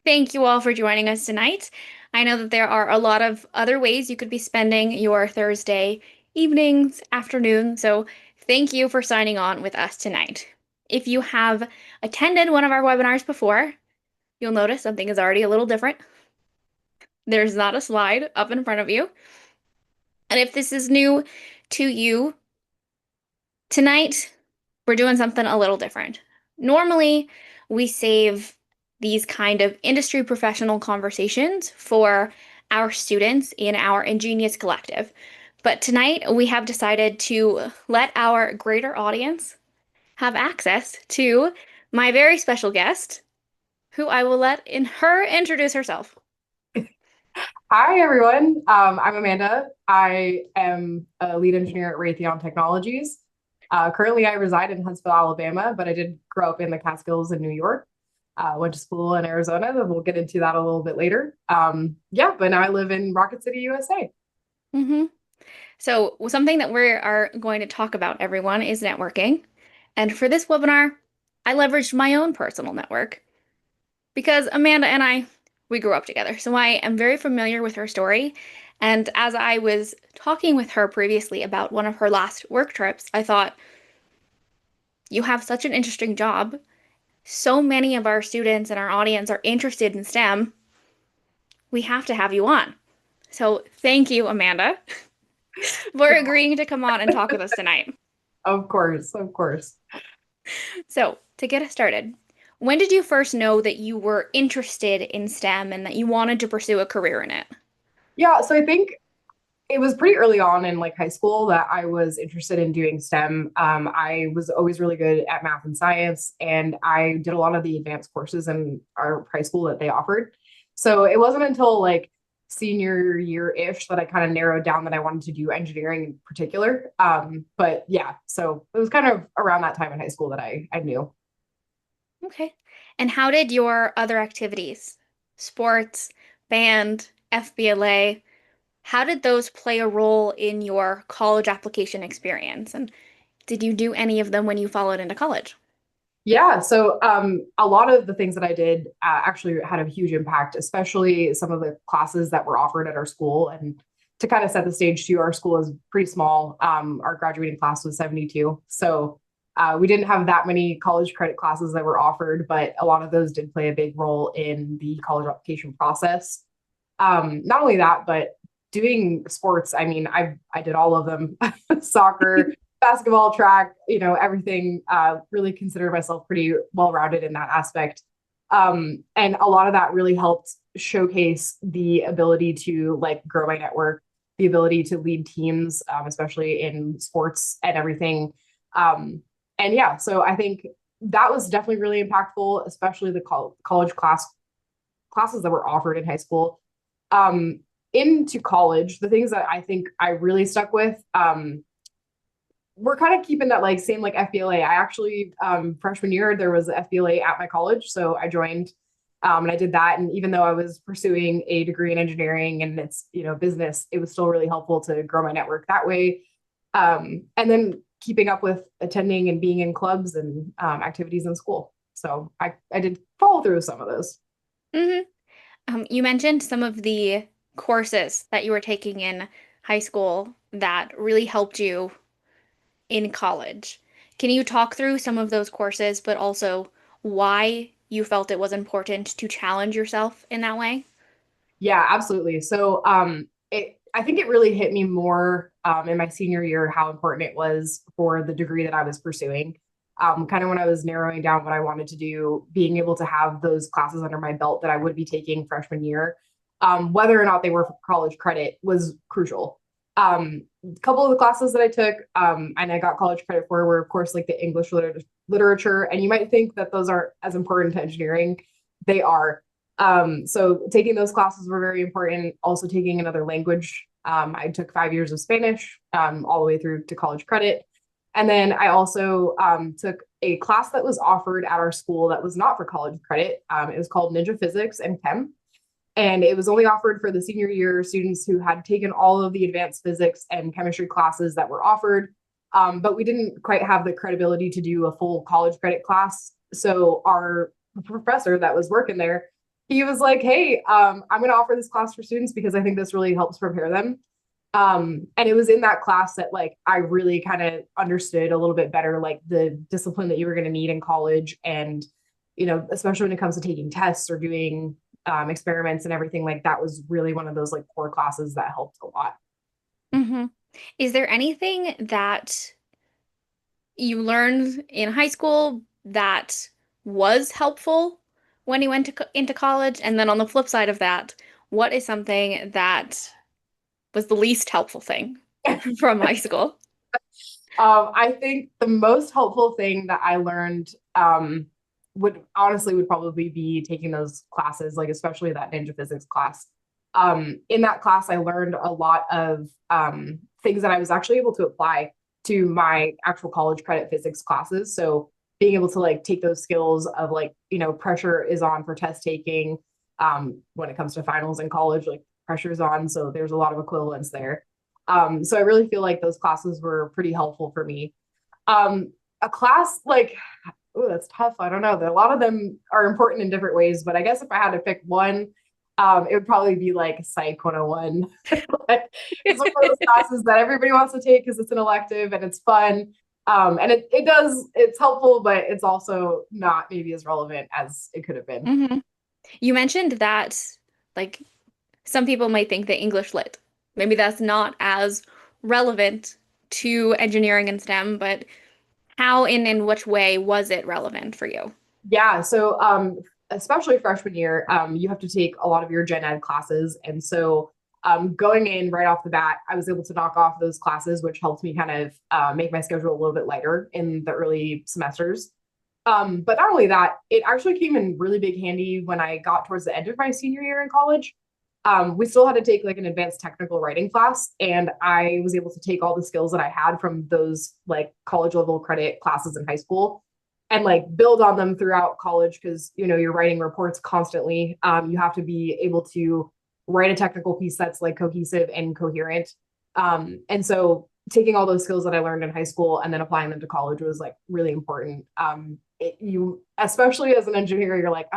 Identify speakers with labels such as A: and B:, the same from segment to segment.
A: Thank you all for joining us tonight. I know that there are a lot of other ways you could be spending your Thursday evenings, afternoon, so thank you for signing on with us tonight. If you have attended one of our webinars before, you'll notice something is already a little different. There's not a slide up in front of you. And if this is new to you, tonight we're doing something a little different. Normally, we save these kind of industry professional conversations for our students in our Ingenious Collective. But tonight, we have decided to let our greater audience have access to my very special guest, who I will let her introduce herself.
B: Hi, everyone. I'm Amanda. I am a lead engineer at Raytheon Technologies. Currently, I reside in Huntsville, Alabama, but I did grow up in the Catskills in New York. Went to school in Arizona, and we'll get into that a little bit later. Yeah, but now I live in Rocket City, USA.
A: hmm So, something that we are going to talk about, everyone, is networking. And for this webinar, I leveraged my own personal network because Amanda and we grew up together. So I am very familiar with her story. And as I was talking with her previously about one of her last work trips, I thought, you have such an interesting job. So many of our students and our audience are interested in STEM. We have to have you on. So thank you, Amanda, for agreeing to come on and talk with us tonight.
B: Of course, of course.
A: So, to get us started, when did you first know that you were interested in STEM and that you wanted to pursue a career in it?
B: Yeah, so I think it was pretty early on in like high school that I was interested in doing STEM. I was always really good at math and science, and I did a lot of the advanced courses in our high school that they offered. So it wasn't until like senior year-ish that I kind of narrowed down that I wanted to do engineering in particular. But yeah, so it was kind of around that time in high school that I knew.
A: Okay. And how did your other activities, sports, band, FBLA, how did those play a role in your college application experience? And did you do any of them when you followed into college?
B: Yeah, so a lot of the things that I did actually had a huge impact, especially some of the classes that were offered at our school. And to kind of set the stage too, our school is pretty small. Our graduating class was 72. So we didn't have that many college credit classes that were offered, but a lot of those did play a big role in the college application process. Not only that, but doing sports. I mean, I did all of them: soccer, basketball, track. Everything. Really consider myself pretty well rounded in that aspect. And a lot of that really helped showcase the ability to like grow my network, the ability to lead teams, especially in sports and everything. And yeah, so I think that was definitely really impactful, especially the college classes that were offered in high school. um, Into college, the things that I think I really stuck with, we're kind of keeping that like same like FBLA. I actually freshman year there was a FBLA at my college, so I joined, and I did that. And even though I was pursuing a degree in engineering and it's business, it was still really helpful to grow my network that way. And then keeping up with attending and being in clubs and activities in school. So I did follow through with some of those.
A: hmm you mentioned some of the courses that you were taking in high school that really helped you in college. Can you talk through some of those courses, but also why you felt it was important to challenge yourself in that way?
B: Yeah, absolutely. So I think it really hit me more in my senior year how important it was for the degree that I was pursuing. Kind of when I was narrowing down what I wanted to do, being able to have those classes under my belt that I would be taking freshman year, whether or not they were for college credit, was crucial. A couple of the classes that I took and I got college credit for were, of course, like the English literature. And you might think that those aren't as important to engineering. They are. So taking those classes were very important. Also taking another language. I took 5 years of Spanish all the way through to college credit. And then I also took a class that was offered at our school that was not for college credit. It was called Ninja Physics and Chem. And it was only offered for the senior year students who had taken all of the advanced physics and chemistry classes that were offered. But we didn't quite have the credibility to do a full college credit class. So our professor that was working there, he was like, "Hey, I'm going to offer this class for students because I think this really helps prepare them." And it was in that class that like I really kind of understood a little bit better like the discipline that you were going to need in college, and especially when it comes to taking tests or doing experiments and everything, like that was really one of those like core classes that helped a lot.
A: Hmm. Is there anything that you learned in high school that was helpful when you went into college? And then on the flip side of that, what is something that was the least helpful thing from high school?
B: I think the most helpful thing that I learned would probably be taking those classes, like especially that ninja physics class. In that class, I learned a lot of things that I was actually able to apply to my actual college credit physics classes. So being able to like take those skills of like, pressure is on for test taking. When it comes to finals in college, like pressure is on. So there's a lot of equivalence there. So I really feel like those classes were pretty helpful for me. A class like, oh, that's tough. I don't know. A lot of them are important in different ways, but I guess if I had to pick one, it would probably be like Psych 101. Like, it's one of those classes that everybody wants to take because it's an elective and it's fun. And it's helpful, but it's also not maybe as relevant as it could have been.
A: Hmm. You mentioned that, like, some people might think that English lit, maybe that's not as relevant to engineering and STEM, but how in which way was it relevant for you?
B: Yeah, so especially freshman year, you have to take a lot of your gen ed classes, and so going in right off the bat, I was able to knock off those classes, which helped me kind of make my schedule a little bit lighter in the early semesters. But not only that, it actually came in really big handy when I got towards the end of my senior year in college. We still had to take like an advanced technical writing class, and I was able to take all the skills that I had from those like college level credit classes in high school and like build on them throughout college because you're writing reports constantly. You have to be able to write a technical piece that's like cohesive and coherent. And so taking all those skills that I learned in high school and then applying them to college was like really important. You especially as an engineer, you're like,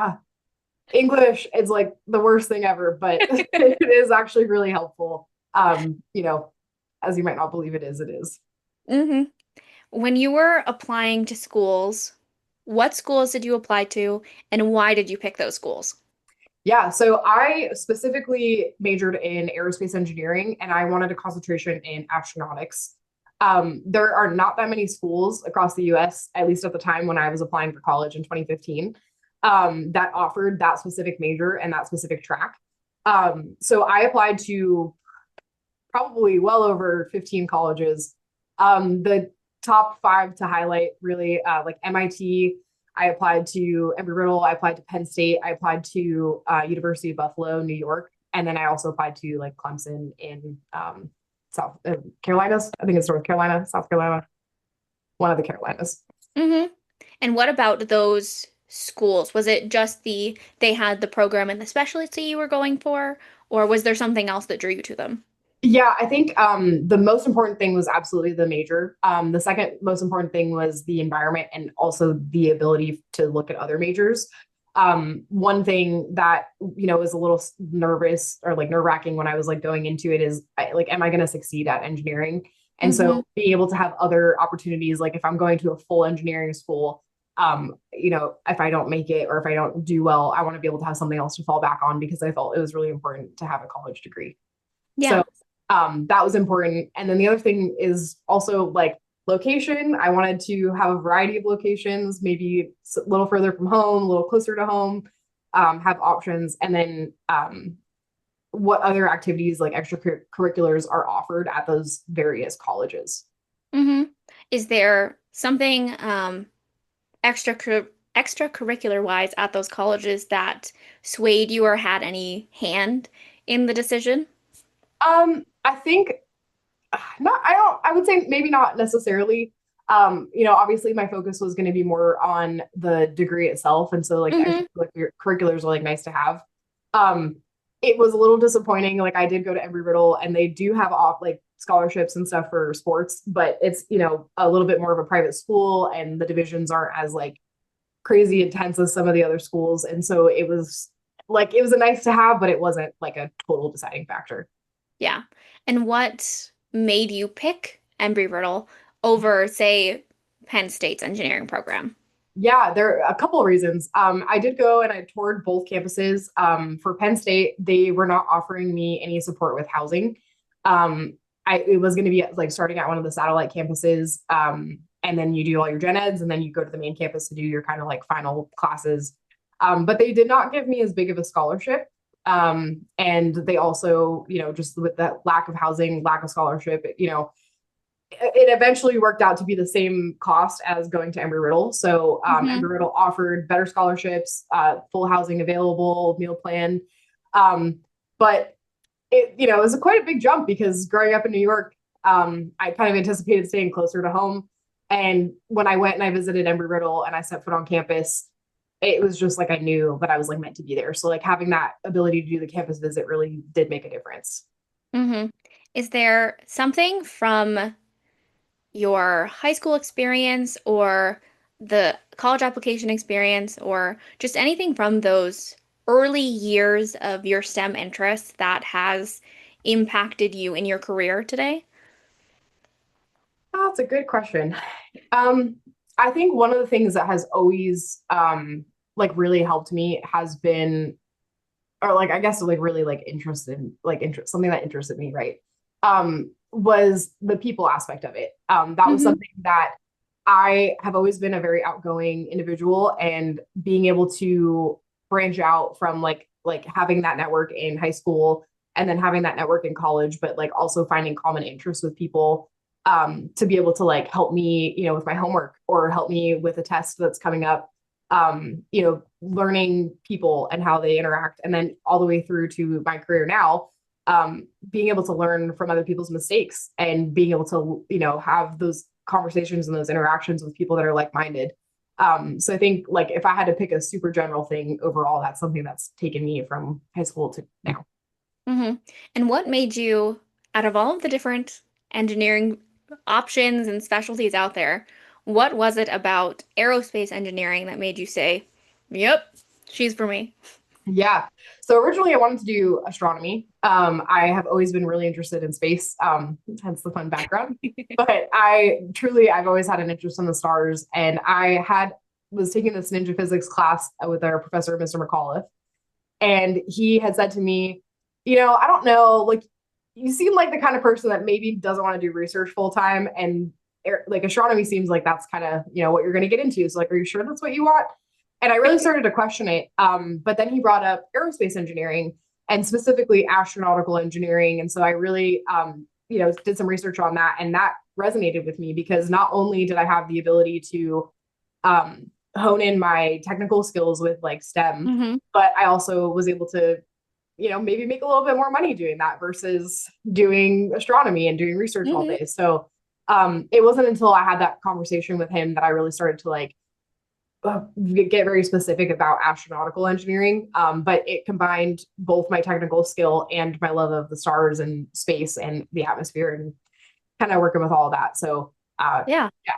B: English is like the worst thing ever, but it is actually really helpful. As you might not believe it is, it is.
A: Hmm. When you were applying to schools, what schools did you apply to, and why did you pick those schools?
B: Yeah, so I specifically majored in aerospace engineering and I wanted a concentration in astronautics. There are not that many schools across the US, at least at the time when I was applying for college in 2015, that offered that specific major and that specific track. So I applied to probably well over 15 colleges. The top five to highlight really like MIT. I applied to Embry-Riddle. I applied to Penn State. I applied to University of Buffalo, New York, and then I also applied to like Clemson in South Carolinas. I think it's North Carolina, South Carolina, one of the Carolinas.
A: Hmm. And what about those schools? Was it just they had the program and the specialty you were going for, or was there something else that drew you to them?
B: Yeah, I think the most important thing was absolutely the major. The second most important thing was the environment and also the ability to look at other majors. One thing that was a little nervous or like nerve wracking when I was like going into it is like, am I going to succeed at engineering? And
A: Hmm.
B: so being able to have other opportunities, like if I'm going to a full engineering school, if I don't make it or if I don't do well, I want to be able to have something else to fall back on because I felt it was really important to have a college degree. So
A: Yeah.
B: that was important. And then the other thing is also like location. I wanted to have a variety of locations, maybe a little further from home, a little closer to home, have options. And then what other activities like extracurriculars are offered at those various colleges.
A: Hmm. Is there something extracurricular wise at those colleges that swayed you or had any hand in the decision?
B: I think not, I would say maybe not necessarily. Obviously my focus was going to be more on the degree itself. And so like
A: Hmm.
B: extracurriculars are like nice to have. Um, it was a little disappointing. Like I did go to Embry-Riddle and they do have off like scholarships and stuff for sports, but it's, a little bit more of a private school and the divisions aren't as like crazy intense as some of the other schools. And so it was like it was a nice to have, but it wasn't like a total deciding factor.
A: Yeah. And what made you pick Embry-Riddle over, say, Penn State's engineering program?
B: Yeah, there are a couple of reasons. I did go and I toured both campuses. For Penn State, they were not offering me any support with housing. It was going to be like starting at one of the satellite campuses, and then you do all your gen eds, and then you go to the main campus to do your kind of like final classes. But they did not give me as big of a scholarship. And they also, just with that lack of housing, lack of scholarship, it eventually worked out to be the same cost as going to Embry-Riddle. So
A: Hmm.
B: Embry-Riddle offered better scholarships, full housing available, meal plan. But it was quite a big jump because growing up in New York, I kind of anticipated staying closer to home. And when I went and I visited Embry-Riddle and I set foot on campus, it was just like I knew that I was like meant to be there. So like having that ability to do the campus visit really did make a difference.
A: Hmm. Is there something from your high school experience or the college application experience or just anything from those early years of your STEM interests that has impacted you in your career today?
B: Oh, that's a good question. Um, I think one of the things that has always like really helped me has been, or like I guess like really like interested, like interest something that interested me, right? Was the people aspect of it. That was
A: Hmm.
B: something that I have always been a very outgoing individual, and being able to branch out from like having that network in high school and then having that network in college, but like also finding common interests with people, to be able to like help me, with my homework or help me with a test that's coming up, learning people and how they interact, and then all the way through to my career now, being able to learn from other people's mistakes and being able to, have those conversations and those interactions with people that are like-minded. So I think like if I had to pick a super general thing overall, that's something that's taken me from high school to now.
A: Hmm. And what made you, out of all of the different engineering options and specialties out there, what was it about aerospace engineering that made you say, yep, she's for me?
B: Yeah. So originally I wanted to do astronomy. I have always been really interested in space, hence the fun background. But I've always had an interest in the stars. And was taking this ninja physics class with our professor, Mr. McAuliffe. And he had said to me, I don't know, like you seem like the kind of person that maybe doesn't want to do research full time. And like astronomy seems like that's kind of, what you're going to get into. So like, are you sure that's what you want? And I really started to question it. But then he brought up aerospace engineering and specifically astronautical engineering. And so I really, did some research on that. And that resonated with me because not only did I have the ability to hone in my technical skills with like STEM,
A: Hmm.
B: but I also was able to, maybe make a little bit more money doing that versus doing astronomy and doing research all
A: Hmm.
B: day. So it wasn't until I had that conversation with him that I really started to like get very specific about astronautical engineering. But it combined both my technical skill and my love of the stars and space and the atmosphere and kind of working with all of that. So
A: Yeah.
B: yeah.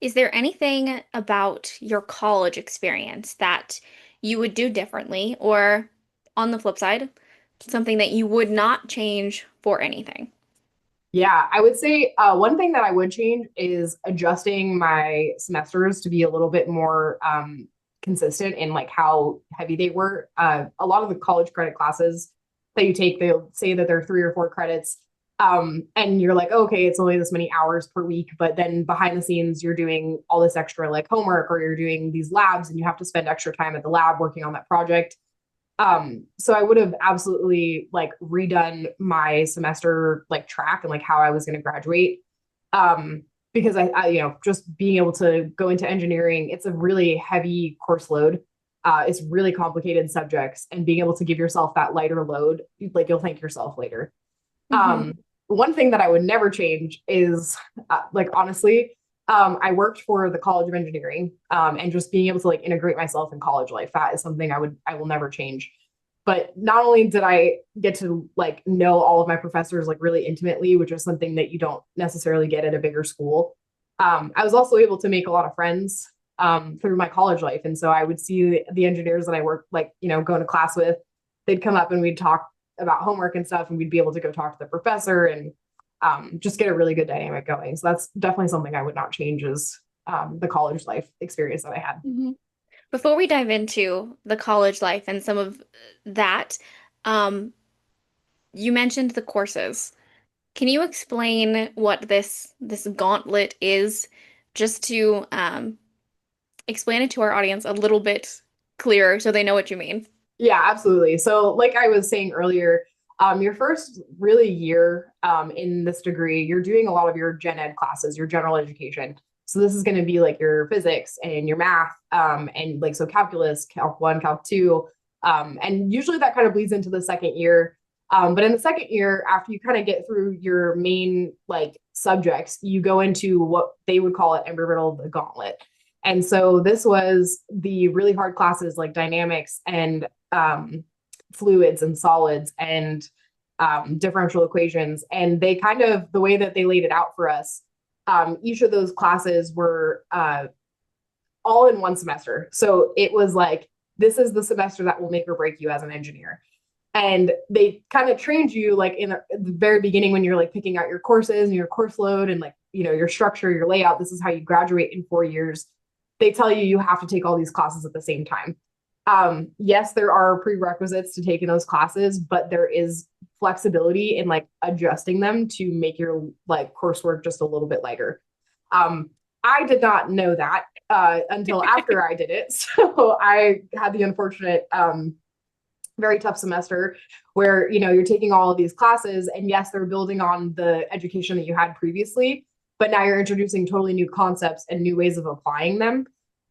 A: Is there anything about your college experience that you would do differently, or on the flip side, something that you would not change for anything?
B: Yeah, I would say one thing that I would change is adjusting my semesters to be a little bit more consistent in like how heavy they were. A lot of the college credit classes that you take, they'll say that they're 3 or 4 credits. And you're like, okay, it's only this many hours per week. But then behind the scenes, you're doing all this extra like homework or you're doing these labs and you have to spend extra time at the lab working on that project. So I would have absolutely like redone my semester like track and like how I was going to graduate. Because just being able to go into engineering, it's a really heavy course load. It's really complicated subjects, and being able to give yourself that lighter load, like you'll thank yourself later.
A: Hmm.
B: One thing that I would never change is like honestly, I worked for the College of Engineering, and just being able to like integrate myself in college life. That is something I will never change. But not only did I get to like know all of my professors like really intimately, which is something that you don't necessarily get at a bigger school. I was also able to make a lot of friends through my college life. And so I would see the engineers that I worked, like, going to class with, they'd come up and we'd talk about homework and stuff, and we'd be able to go talk to the professor and just get a really good dynamic going. So that's definitely something I would not change is the college life experience that I had.
A: Mhm. Before we dive into the college life and some of that, um, you mentioned the courses. Can you explain what this gauntlet is, just to explain it to our audience a little bit clearer so they know what you mean?
B: Yeah, absolutely. So, like I was saying earlier, your first really year in this degree, you're doing a lot of your gen ed classes, your general education. So this is going to be like your physics and your math, and like so calculus, calc one, calc two, and usually that kind of bleeds into the second year. But in the second year, after you kind of get through your main like subjects, you go into what they would call at Embry-Riddle the gauntlet. And so this was the really hard classes like dynamics and fluids and solids and differential equations. And they kind of, the way that they laid it out for us, each of those classes were all in one semester. So it was like, this is the semester that will make or break you as an engineer. And they kind of trained you like in the very beginning when you're like picking out your courses and your course load and like, your structure, your layout. This is how you graduate in 4 years. They tell you you have to take all these classes at the same time. Yes, there are prerequisites to taking those classes, but there is flexibility in like adjusting them to make your like coursework just a little bit lighter. I did not know that until after I did it. So I had the unfortunate, very tough semester where, you're taking all of these classes and yes, they're building on the education that you had previously, but now you're introducing totally new concepts and new ways of applying them.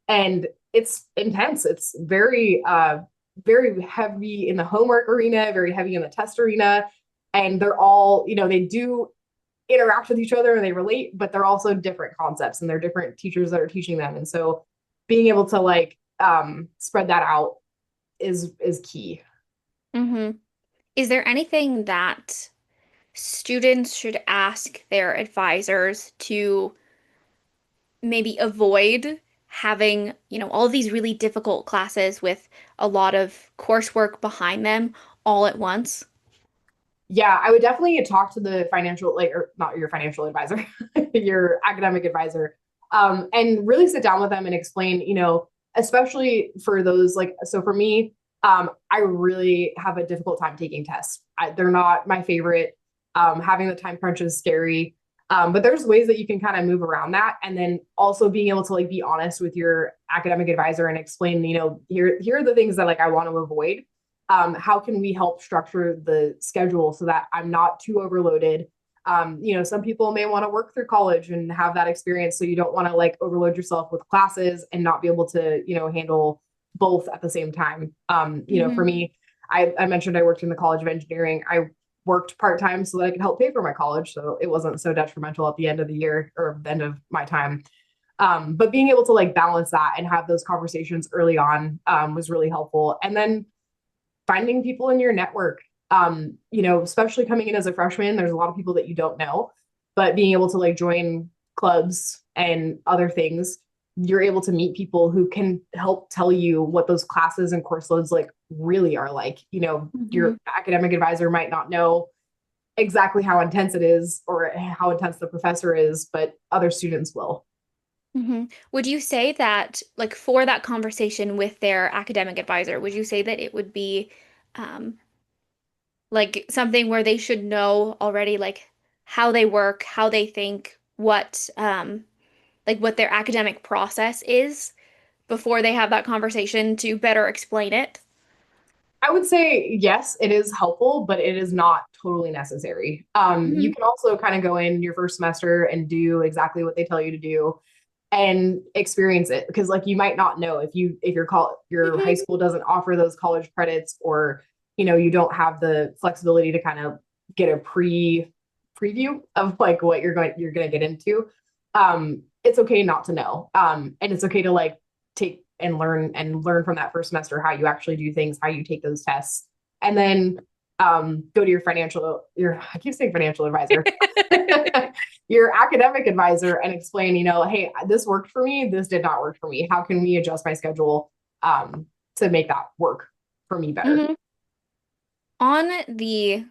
B: And it's intense. It's very heavy in the homework arena, very heavy in the test arena. And they're all, they do interact with each other and they relate, but they're also different concepts and they're different teachers that are teaching them. And so being able to like spread that out is key.
A: Hmm. Is there anything that students should ask their advisors to maybe avoid having, all these really difficult classes with a lot of coursework behind them all at once?
B: Yeah, I would definitely talk to the financial, like, or not your financial advisor, your academic advisor, and really sit down with them and explain, especially for those, like, so for me, I really have a difficult time taking tests. They're not my favorite. Having the time crunch is scary. But there's ways that you can kind of move around that. And then also being able to like be honest with your academic advisor and explain, here are the things that like I want to avoid. How can we help structure the schedule so that I'm not too overloaded? Some people may want to work through college and have that experience. So you don't want to like overload yourself with classes and not be able to, handle both at the same time. For
A: Hmm.
B: me, I mentioned I worked in the College of Engineering. I worked part-time so that I could help pay for my college. So it wasn't so detrimental at the end of the year or the end of my time. But being able to like balance that and have those conversations early on was really helpful. And then finding people in your network, especially coming in as a freshman, there's a lot of people that you don't know, but being able to like join clubs and other things, you're able to meet people who can help tell you what those classes and course loads like really are like.
A: Hmm.
B: Your academic advisor might not know exactly how intense it is or how intense the professor is, but other students will.
A: Hmm. Would you say that, like, for that conversation with their academic advisor, would you say that it would be um, like something where they should know already, like how they work, how they think, like what their academic process is before they have that conversation to better explain it?
B: I would say yes, it is helpful, but it is not totally necessary. You
A: Hmm.
B: can also kind of go in your first semester and do exactly what they tell you to do and experience it because like you might not know if your high
A: Hmm.
B: school doesn't offer those college credits or you don't have the flexibility to kind of get a preview of like what you're going to get into. It's okay not to know, and it's okay to like take and learn from that first semester how you actually do things, how you take those tests, and then go to your I keep saying financial advisor, your academic advisor, and explain, hey, this worked for me, this did not work for me. How can we adjust my schedule to make that work for me better?
A: Hmm. On the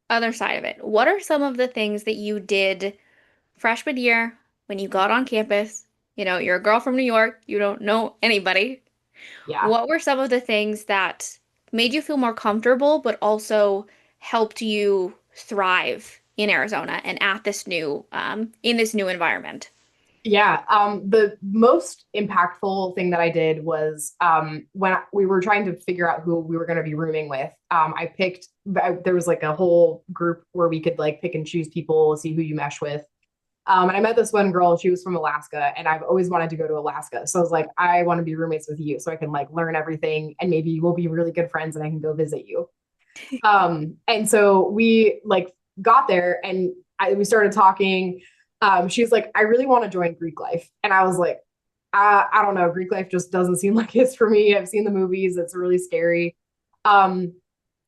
A: other side of it, what are some of the things that you did freshman year when you got on campus? You're a girl from New York, you don't know anybody.
B: Yeah.
A: What were some of the things that made you feel more comfortable, but also helped you thrive in Arizona and at this in this new environment?
B: Yeah, the most impactful thing that I did was when we were trying to figure out who we were going to be rooming with. There was like a whole group where we could like pick and choose people, see who you mesh with. And I met this one girl, she was from Alaska, and I've always wanted to go to Alaska. So I was like, I want to be roommates with you so I can like learn everything and maybe we'll be really good friends and I can go visit you. And so we like got there and we started talking. She's like, I really want to join Greek life. And I was like, I don't know. Greek life just doesn't seem like it's for me. I've seen the movies. It's really scary. Um,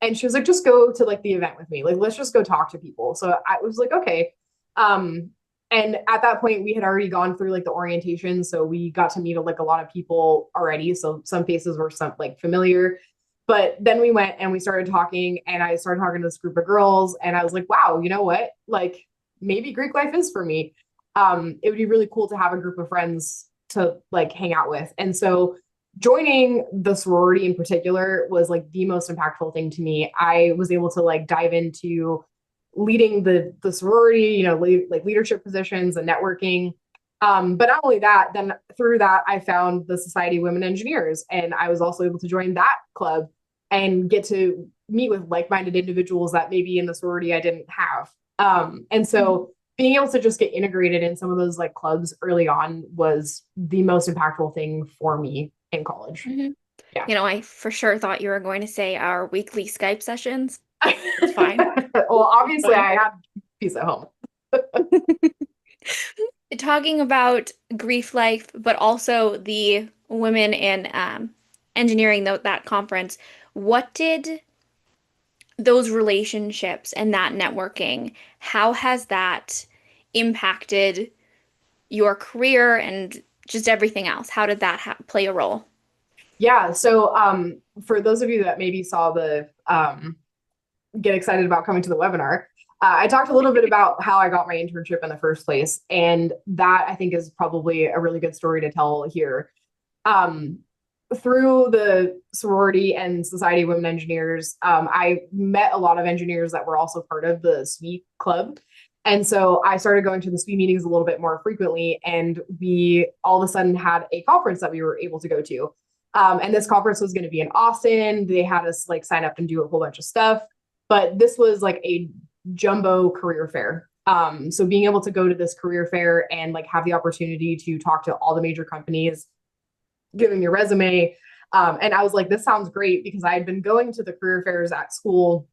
B: and she was like, just go to like the event with me. Like, let's just go talk to people. So I was like, okay. Um, and at that point, we had already gone through like the orientation. So we got to meet like a lot of people already. So some faces were some like familiar. But then we went and we started talking, and I started talking to this group of girls, and I was like, wow, you know what? Like, maybe Greek life is for me. It would be really cool to have a group of friends to like hang out with. And so joining the sorority in particular was like the most impactful thing to me. I was able to like dive into leading the sorority, like leadership positions and networking. But not only that, then through that, I found the Society of Women Engineers, and I was also able to join that club and get to meet with like-minded individuals that maybe in the sorority I didn't have. And so being able to just get integrated in some of those like clubs early on was the most impactful thing for me in college.
A: Hmm.
B: Yeah.
A: I for sure thought you were going to say our weekly Skype sessions. That's fine.
B: Well,
A: That's
B: obviously
A: fine.
B: I had peace at home.
A: Talking about grief life, but also the women in engineering, that conference, what did those relationships and that networking, how has that impacted your career and just everything else? How did that play a role?
B: Yeah. So for those of you that maybe saw the get excited about coming to the webinar, I talked a little bit about how I got my internship in the first place. And that I think is probably a really good story to tell here. Um, Through the sorority and Society of Women Engineers, I met a lot of engineers that were also part of the SWE club. And so I started going to the SWE meetings a little bit more frequently. And we all of a sudden had a conference that we were able to go to. And this conference was going to be in Austin. They had us like sign up and do a whole bunch of stuff. But this was like a jumbo career fair. So being able to go to this career fair and like have the opportunity to talk to all the major companies, give them your resume. And I was like, this sounds great because I had been going to the career fairs at school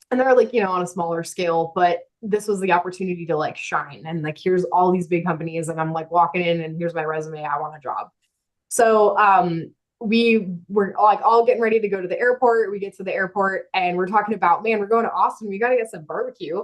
B: and they're like, on a smaller scale, but this was the opportunity to like shine. And like, here's all these big companies and I'm like walking in and here's my resume. I want a job. So we were like all getting ready to go to the airport. We get to the airport and we're talking about, man, we're going to Austin. We got to get some barbecue.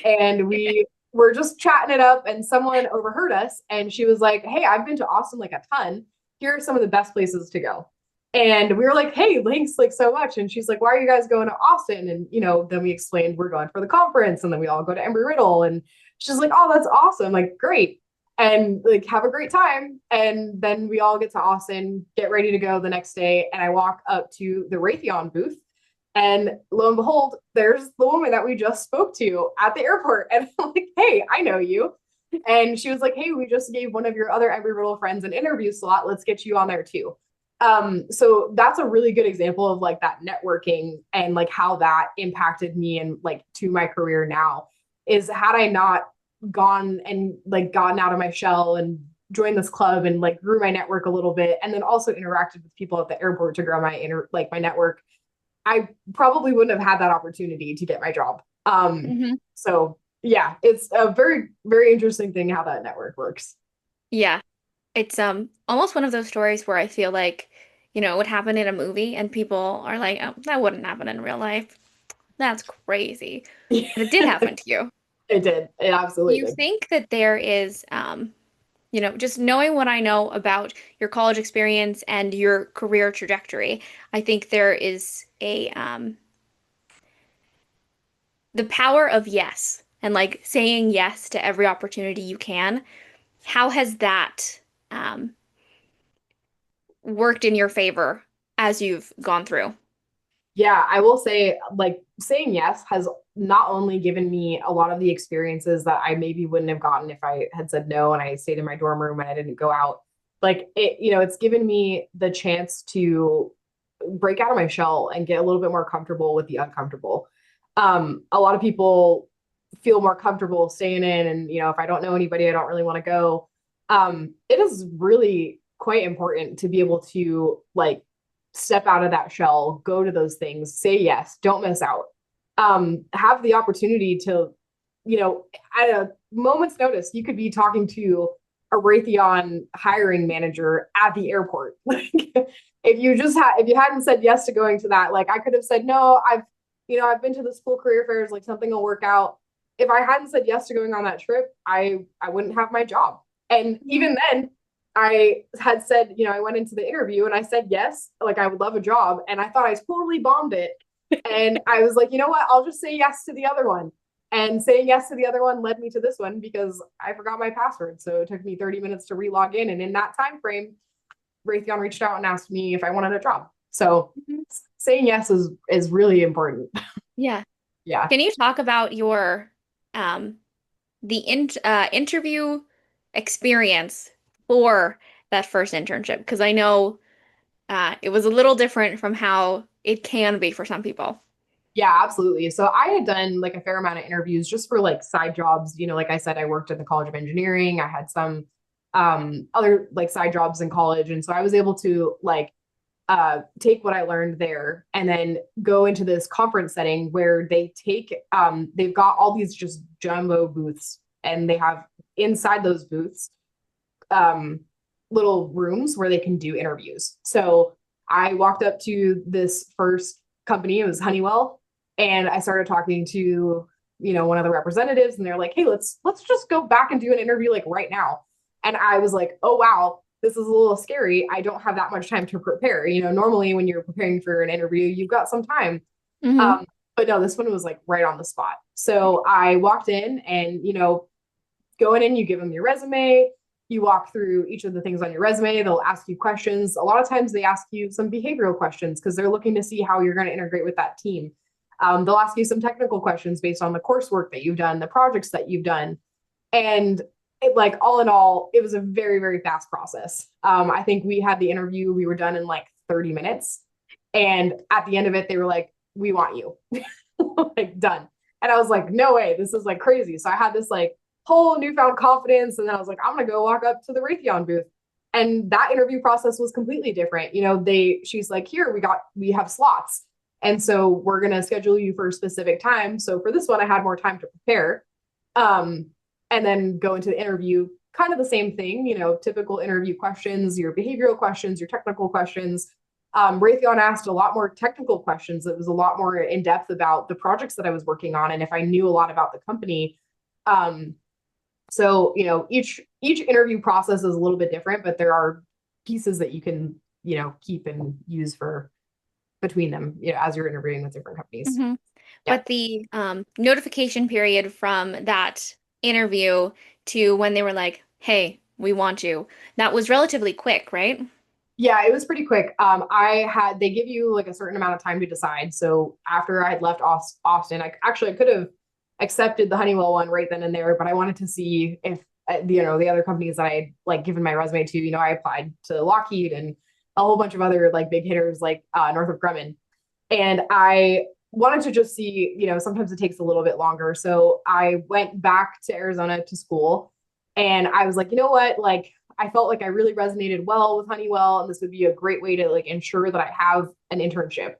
B: And we were just chatting it up and someone overheard us and she was like, hey, I've been to Austin like a ton. Here are some of the best places to go. And we were like, hey, thanks like so much. And she's like, why are you guys going to Austin? And, then we explained we're going for the conference and then we all go to Embry-Riddle. And she's like, oh, that's awesome. Like, great. And like, have a great time. And then we all get to Austin, get ready to go the next day. And I walk up to the Raytheon booth. And lo and behold, there's the woman that we just spoke to at the airport. And I'm like, hey, I know you. And she was like, hey, we just gave one of your other Embry-Riddle friends an interview slot. Let's get you on there too. So that's a really good example of like that networking and like how that impacted me and like to my career now is had I not gone and like gotten out of my shell and joined this club and like grew my network a little bit and then also interacted with people at the airport to grow my network, I probably wouldn't have had that opportunity to get my job.
A: Hmm.
B: So yeah, it's a very, very interesting thing how that network works.
A: Yeah. It's almost one of those stories where I feel like, it would happen in a movie and people are like, oh, that wouldn't happen in real life. That's crazy.
B: It
A: And it did happen to you.
B: did. It
A: Do
B: absolutely
A: you
B: did.
A: think that there is, just knowing what I know about your college experience and your career trajectory, I think there is the power of yes and like saying yes to every opportunity you can. How has that um, worked in your favor as you've gone through?
B: Yeah, I will say, like, saying yes has not only given me a lot of the experiences that I maybe wouldn't have gotten if I had said no and I stayed in my dorm room and I didn't go out. Like, it's given me the chance to break out of my shell and get a little bit more comfortable with the uncomfortable. A lot of people feel more comfortable staying in, and if I don't know anybody, I don't really want to go. It is really quite important to be able to like step out of that shell, go to those things, say yes, don't miss out. Have the opportunity to, at a moment's notice, you could be talking to a Raytheon hiring manager at the airport. Like if you hadn't said yes to going to that, like I could have said no, I've been to the school career fairs, like something will work out. If I hadn't said yes to going on that trip, I wouldn't have my job. And
A: Mhm.
B: even then, I had said, I went into the interview and I said yes, like I would love a job. And I thought I totally bombed it. And I was like, you know what? I'll just say yes to the other one. And saying yes to the other one led me to this one because I forgot my password. So it took me 30 minutes to relog in. And in that time frame, Raytheon reached out and asked me if I wanted a job. So
A: Mhm.
B: saying yes is really important.
A: Yeah.
B: Yeah.
A: Can you talk about your um, interview experience for that first internship? Because I know it was a little different from how it can be for some people.
B: Yeah, absolutely. So I had done like a fair amount of interviews just for like side jobs. Like I said, I worked at the College of Engineering. I had some other like side jobs in college. And so I was able to like take what I learned there and then go into this conference setting where they've got all these just jumbo booths and they have inside those booths um, little rooms where they can do interviews. So I walked up to this first company, it was Honeywell, and I started talking to one of the representatives, and they're like, "Hey, let's just go back and do an interview like right now." And I was like, "Oh wow, this is a little scary. I don't have that much time to prepare. Normally when you're preparing for an interview, you've got some time."
A: Hmm.
B: Um, but no, this one was like right on the spot. So I walked in and, going in, you give them your resume, you walk through each of the things on your resume, they'll ask you questions. A lot of times they ask you some behavioral questions because they're looking to see how you're going to integrate with that team. They'll ask you some technical questions based on the coursework that you've done, the projects that you've done. And like all in all, it was a very, very fast process. I think we had the interview, we were done in like 30 minutes. And at the end of it, they were like, "We want you." Like done. And I was like, no way, this is like crazy. So I had this like whole newfound confidence. And then I was like, I'm gonna go walk up to the Raytheon booth. And that interview process was completely different. She's like, "Here, we have slots. And so we're gonna schedule you for a specific time. So for this one, I had more time to prepare. Um, and then go into the interview, kind of the same thing, typical interview questions, your behavioral questions, your technical questions. Raytheon asked a lot more technical questions. It was a lot more in depth about the projects that I was working on and if I knew a lot about the company. Um, so each interview process is a little bit different, but there are pieces that you can keep and use for between them, as you're interviewing with different companies.
A: Hmm.
B: Yeah.
A: But the notification period from that interview to when they were like, "Hey, we want you," that was relatively quick, right?
B: Yeah, it was pretty quick. They give you like a certain amount of time to decide. So after I had left Austin, I could have accepted the Honeywell one right then and there, but I wanted to see if, the other companies that I had like given my resume to, I applied to Lockheed and a whole bunch of other like big hitters like Northrop Grumman. And I wanted to just see, sometimes it takes a little bit longer. So I went back to Arizona to school and I was like, you know what? Like, I felt like I really resonated well with Honeywell, and this would be a great way to like ensure that I have an internship.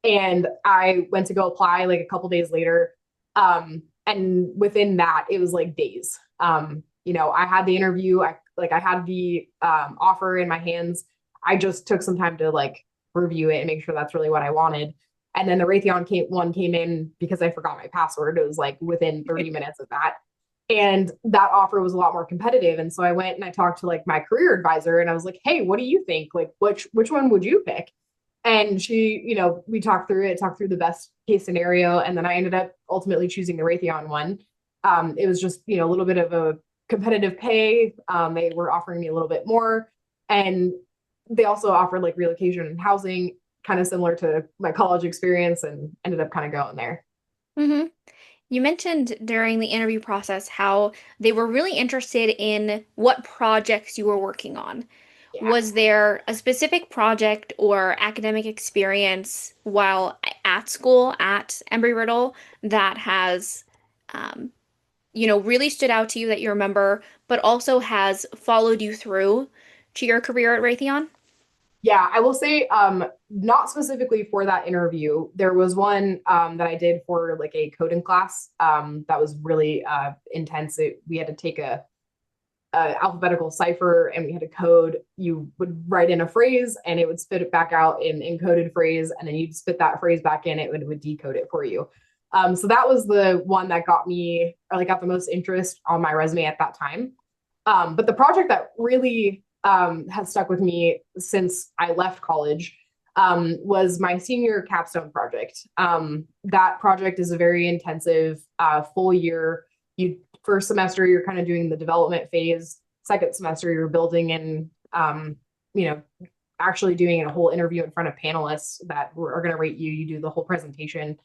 B: And I went to go apply like a couple days later. And within that, it was like days. I had the interview, I had the offer in my hands. I just took some time to like review it and make sure that's really what I wanted. And then the one came in because I forgot my password. It was like within 30 minutes of that. And that offer was a lot more competitive. And so I went and I talked to like my career advisor and I was like, hey, what do you think? Like, which one would you pick? And she, we talked through the best case scenario. And then I ended up ultimately choosing the Raytheon one. It was just, a little bit of a competitive pay. They were offering me a little bit more. And they also offered like relocation and housing, kind of similar to my college experience, and ended up kind of going there.
A: Hmm. You mentioned during the interview process how they were really interested in what projects you were working on.
B: Yeah.
A: Was there a specific project or academic experience while at school at Embry-Riddle that has, um, really stood out to you that you remember, but also has followed you through to your career at Raytheon?
B: Yeah, I will say, not specifically for that interview. There was one that I did for like a coding class that was really intense. We had to take a alphabetical cipher and we had to code. You would write in a phrase and it would spit it back out in encoded phrase, and then you'd spit that phrase back in. It would decode it for you. So that was the one that got me, or like got the most interest on my resume at that time. But the project that really has stuck with me since I left college was my senior capstone project. That project is a very intensive full year. You First semester you're kind of doing the development phase. Second semester you're building and you know actually doing a whole interview in front of panelists that are going to rate you. You do the whole presentation.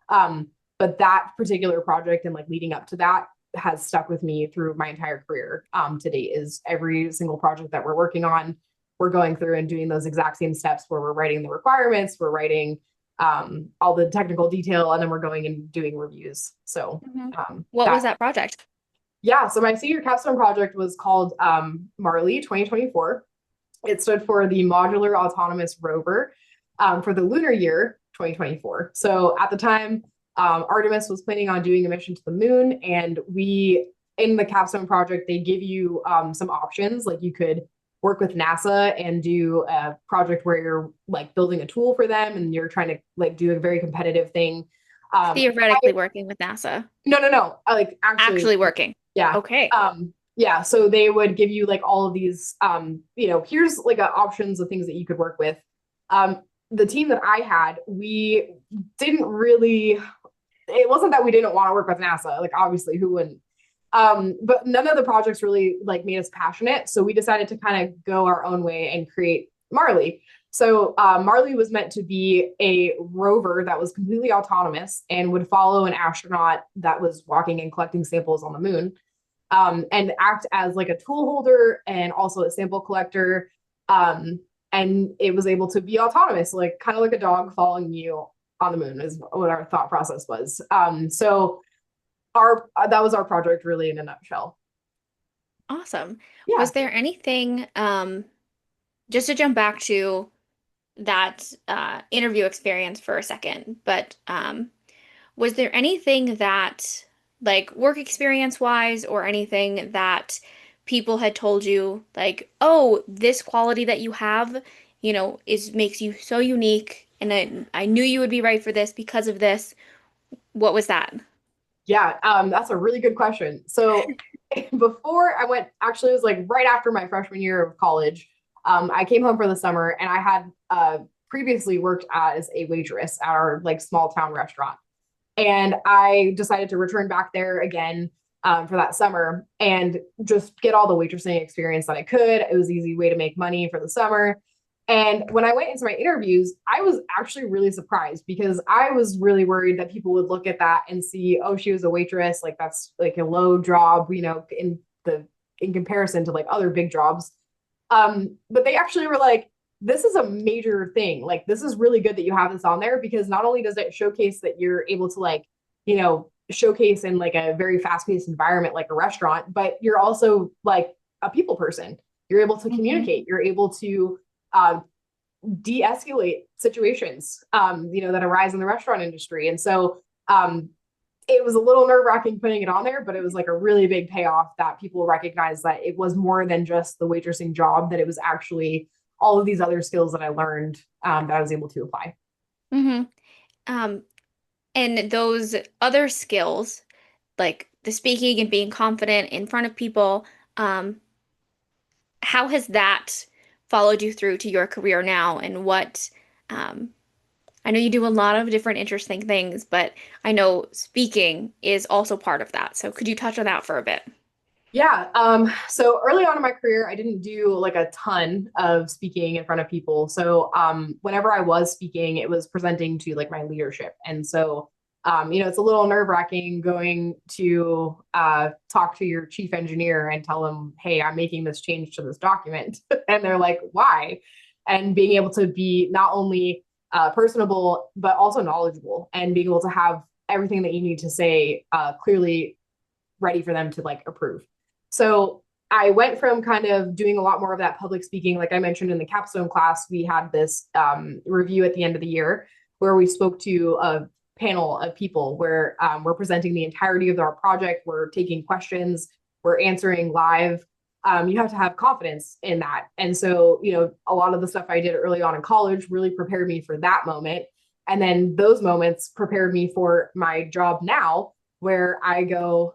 B: But that particular project and like leading up to that has stuck with me through my entire career to date. Is every single project that we're working on, we're going through and doing those exact same steps where we're writing the requirements, we're writing all the technical detail, and then we're going and doing reviews. So
A: Mhm. What was
B: that
A: that project?
B: yeah, so my senior capstone project was called Marley 2024. It stood for the Modular Autonomous Rover for the lunar year 2024. So at the time, Artemis was planning on doing a mission to the moon, and in the capstone project, they give you some options. Like you could work with NASA and do a project where you're like building a tool for them, and you're trying to like do a very competitive thing.
A: Theoretically working with NASA.
B: No. Like actually,
A: Actually working.
B: yeah.
A: Okay.
B: Yeah. So they would give you like all of these, here's like options of things that you could work with. The team that I had, we didn't really, it wasn't that we didn't want to work with NASA. Like obviously who wouldn't? But none of the projects really like made us passionate. So we decided to kind of go our own way and create Marley. So Marley was meant to be a rover that was completely autonomous and would follow an astronaut that was walking and collecting samples on the moon, and act as like a tool holder and also a sample collector. And it was able to be autonomous, like kind of like a dog following you on the moon is what our thought process was. So our that was our project really in a nutshell.
A: Awesome.
B: Yeah.
A: Was there anything, just to jump back to that interview experience for a second, but was there anything that, like work experience wise, or anything that people had told you, like, oh, this quality that you have, is makes you so unique, and I knew you would be right for this because of this. What was that?
B: Yeah, that's a really good question. So before I went, actually, it was like right after my freshman year of college. I came home for the summer, and I had previously worked as a waitress at our like small town restaurant, and I decided to return back there again for that summer and just get all the waitressing experience that I could. It was an easy way to make money for the summer. And when I went into my interviews, I was actually really surprised because I was really worried that people would look at that and see, oh, she was a waitress, like that's like a low job, in comparison to like other big jobs. But they actually were like, this is a major thing. Like, this is really good that you have this on there because not only does it showcase that you're able to like, showcase in like a very fast-paced environment like a restaurant, but you're also like a people person. You're able to
A: Mhm.
B: communicate. You're able to de-escalate situations, that arise in the restaurant industry. And so it was a little nerve-wracking putting it on there, but it was like a really big payoff that people recognize that it was more than just the waitressing job, that it was actually all of these other skills that I learned, that I was able to apply.
A: Mhm. Um, and those other skills, like the speaking and being confident in front of people, um, how has that followed you through to your career now? And um, I know you do a lot of different interesting things, but I know speaking is also part of that. So could you touch on that for a bit?
B: Yeah. So early on in my career, I didn't do like a ton of speaking in front of people. So whenever I was speaking, it was presenting to like my leadership. And so it's a little nerve-wracking going to talk to your chief engineer and tell them, hey, I'm making this change to this document. And they're like, why? And being able to be not only personable, but also knowledgeable and being able to have everything that you need to say clearly ready for them to like approve. So I went from kind of doing a lot more of that public speaking. Like I mentioned in the capstone class, we had this review at the end of the year where we spoke to a panel of people where we're presenting the entirety of our project. We're taking questions, we're answering live. You have to have confidence in that. And so, a lot of the stuff I did early on in college really prepared me for that moment. And then those moments prepared me for my job now, where I go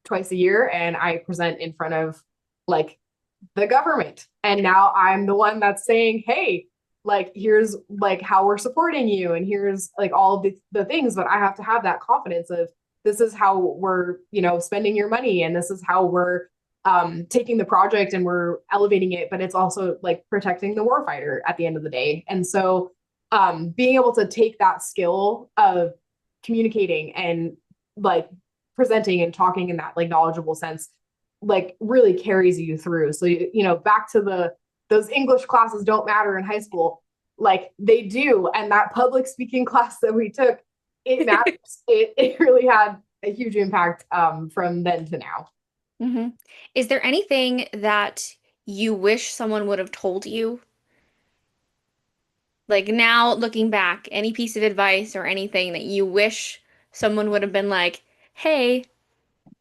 B: twice a year and I present in front of like the government. And now I'm the one that's saying, hey, like here's like how we're supporting you and here's like all of the things, but I have to have that confidence of this is how we're, spending your money and this is how we're taking the project and we're elevating it, but it's also like protecting the warfighter at the end of the day. And so being able to take that skill of communicating and like presenting and talking in that like knowledgeable sense like really carries you through. So back to those English classes don't matter in high school, like they do. And that public speaking class that we took, it matters. It really had a huge impact from then to now.
A: hmm Is there anything that you wish someone would have told you? Like now, looking back, any piece of advice or anything that you wish someone would have been like, hey,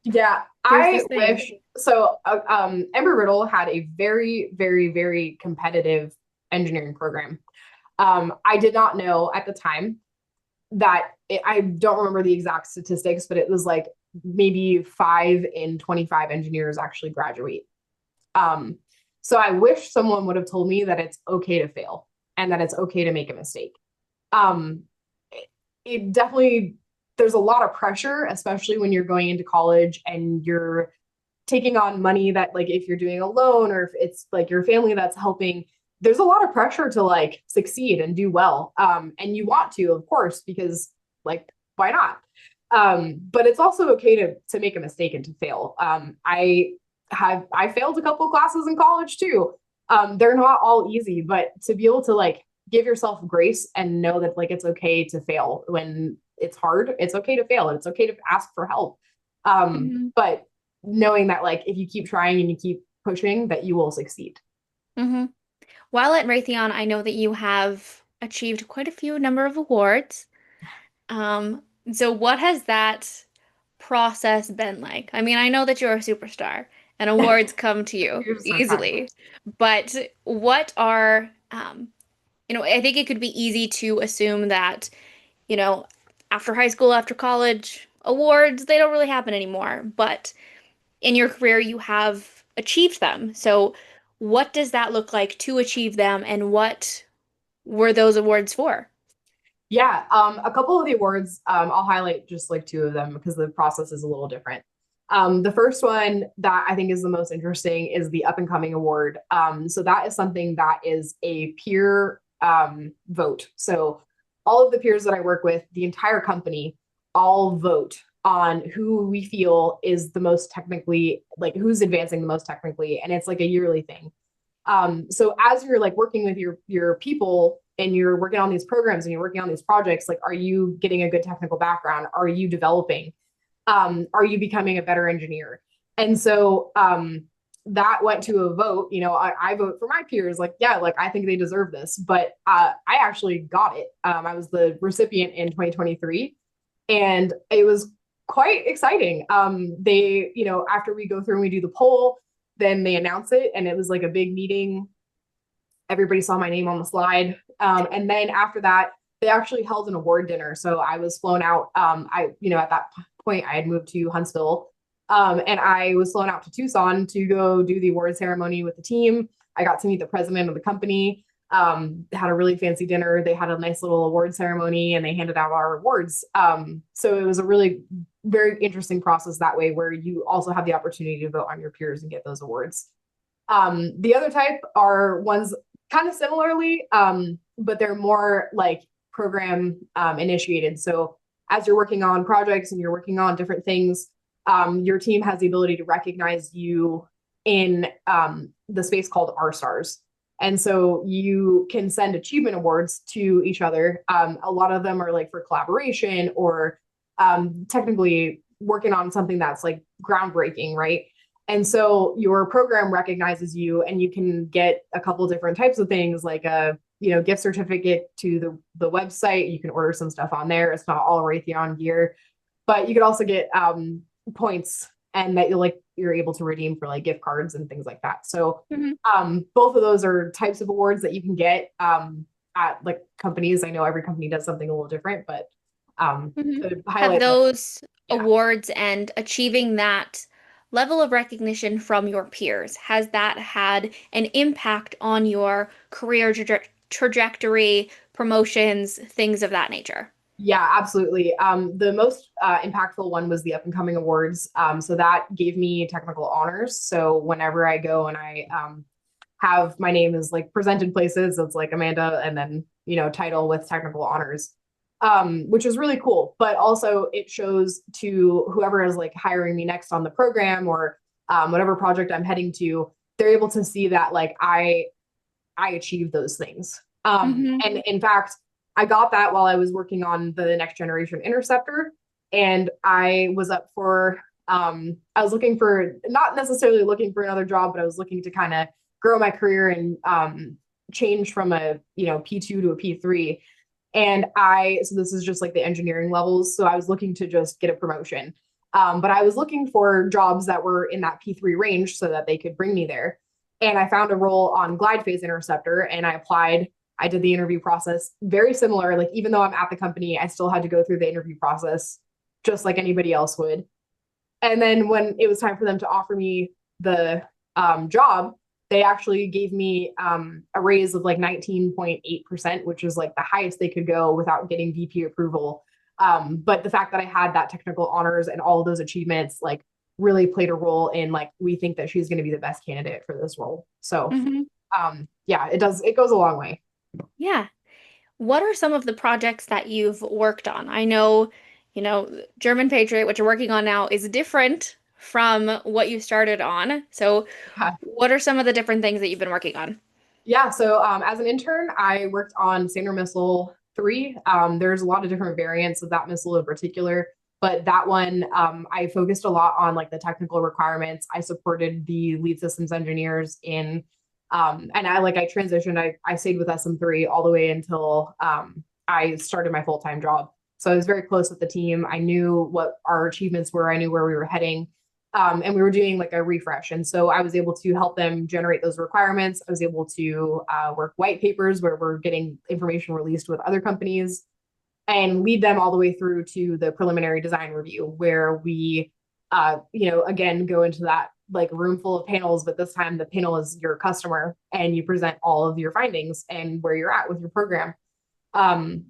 B: Yeah,
A: here's
B: I
A: this thing.
B: wish so. Embry-Riddle had a very, very, very competitive engineering program. I did not know at the time that I don't remember the exact statistics, but it was like maybe 5 in 25 engineers actually graduate. Um, so I wish someone would have told me that it's okay to fail and that it's okay to make a mistake. Um, it definitely, there's a lot of pressure, especially when you're going into college and you're taking on money that like if you're doing a loan or if it's like your family that's helping, there's a lot of pressure to like succeed and do well. And you want to, of course, because like why not? But it's also okay to make a mistake and to fail. I failed a couple classes in college too. They're not all easy, but to be able to like give yourself grace and know that like it's okay to fail when it's hard. It's okay to fail and it's okay to ask for help.
A: hmm
B: But knowing that like if you keep trying and you keep pushing, that you will succeed.
A: hmm While at Raytheon, I know that you have achieved quite a few number of awards. Um, so what has that process been like? I mean, I know that you're a superstar and awards come to you
B: You're so kind.
A: easily, but what are, I think it could be easy to assume that, you know, after high school, after college, awards, they don't really happen anymore. But in your career, you have achieved them. So what does that look like to achieve them, and what were those awards for?
B: Yeah, a couple of the awards, I'll highlight just like two of them because the process is a little different. The first one that I think is the most interesting is the Up and Coming Award. So that is something that is a peer vote. So all of the peers that I work with, the entire company, all vote on who we feel is the most technically, like who's advancing the most technically, and it's like a yearly thing. So as you're like working with your people and you're working on these programs and you're working on these projects, like are you getting a good technical background? Are you developing? Are you becoming a better engineer? And so that went to a vote. I vote for my peers, like, yeah, like I think they deserve this. But I actually got it. I was the recipient in 2023, and it was quite exciting. After we go through and we do the poll, then they announce it, and it was like a big meeting. Everybody saw my name on the slide. And then after that, they actually held an award dinner. So I was flown out. At that point, I had moved to Huntsville, and I was flown out to Tucson to go do the award ceremony with the team. I got to meet the president of the company. Had a really fancy dinner. They had a nice little award ceremony, and they handed out our awards. So it was a really very interesting process that way, where you also have the opportunity to vote on your peers and get those awards. The other type are ones kind of similarly, but they're more like program initiated. So as you're working on projects and you're working on different things, your team has the ability to recognize you in the space called R stars. And so you can send achievement awards to each other. A lot of them are like for collaboration or technically working on something that's like groundbreaking, right? And so your program recognizes you, and you can get a couple different types of things, like a gift certificate to the website. You can order some stuff on there. It's not all Raytheon gear, but you could also get points, and that you're able to redeem for like gift cards and things like that. So
A: Mm-hmm.
B: both of those are types of awards that you can get at like companies. I know every company does something a little different, but
A: Mm-hmm.
B: to
A: Have
B: highlight that,
A: those
B: yeah.
A: awards and achieving that level of recognition from your peers, has that had an impact on your career trajectory, promotions, things of that nature?
B: Yeah, absolutely. The most impactful one was the up and coming awards. So that gave me technical honors. So whenever I go and I have my name is like presented places, it's like Amanda, and then title with technical honors, which is really cool. But also it shows to whoever is like hiring me next on the program, or whatever project I'm heading to, they're able to see that like I achieved those things.
A: Mm-hmm.
B: And in fact, I got that while I was working on the next generation interceptor. And I was up for, I was looking for, not necessarily looking for another job, but I was looking to kind of grow my career and change from a, P2 to a P3. And so this is just like the engineering levels. So I was looking to just get a promotion. But I was looking for jobs that were in that P3 range so that they could bring me there. And I found a role on glide phase interceptor, and I applied. I did the interview process very similar. Like, even though I'm at the company, I still had to go through the interview process just like anybody else would. And then when it was time for them to offer me the job, they actually gave me a raise of like 19.8%, which is like the highest they could go without getting VP approval. But the fact that I had that technical honors and all of those achievements, like, really played a role in like, we think that she's going to be the best candidate for this role. So
A: Mm-hmm.
B: yeah, it goes a long way.
A: Yeah. What are some of the projects that you've worked on? I know, German Patriot, which you're working on now, is different from what you started on. So,
B: Yeah.
A: what are some of the different things that you've been working on?
B: Yeah, so as an intern, I worked on Standard Missile 3. There's a lot of different variants of that missile in particular, but that one, I focused a lot on like the technical requirements. I supported the lead systems engineers in, and I transitioned. I stayed with SM3 all the way until I started my full-time job. So I was very close with the team. I knew what our achievements were. I knew where we were heading. And we were doing like a refresh. And so I was able to help them generate those requirements. I was able to work white papers where we're getting information released with other companies, and lead them all the way through to the preliminary design review, where we, again, go into that like room full of panels, but this time the panel is your customer, and you present all of your findings and where you're at with your program.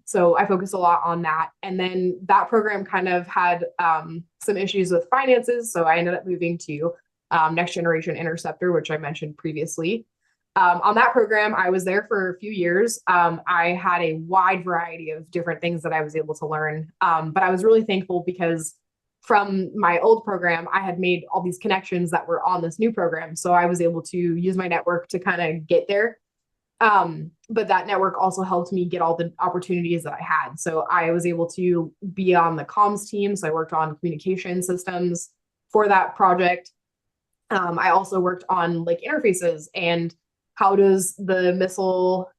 B: So I focused a lot on that. And then that program kind of had some issues with finances. So I ended up moving to Next Generation Interceptor, which I mentioned previously. On that program, I was there for a few years. I had a wide variety of different things that I was able to learn. But I was really thankful because from my old program, I had made all these connections that were on this new program. So I was able to use my network to kind of get there. But that network also helped me get all the opportunities that I had. So I was able to be on the comms team. So I worked on communication systems for that project. I also worked on like interfaces, and how does the missile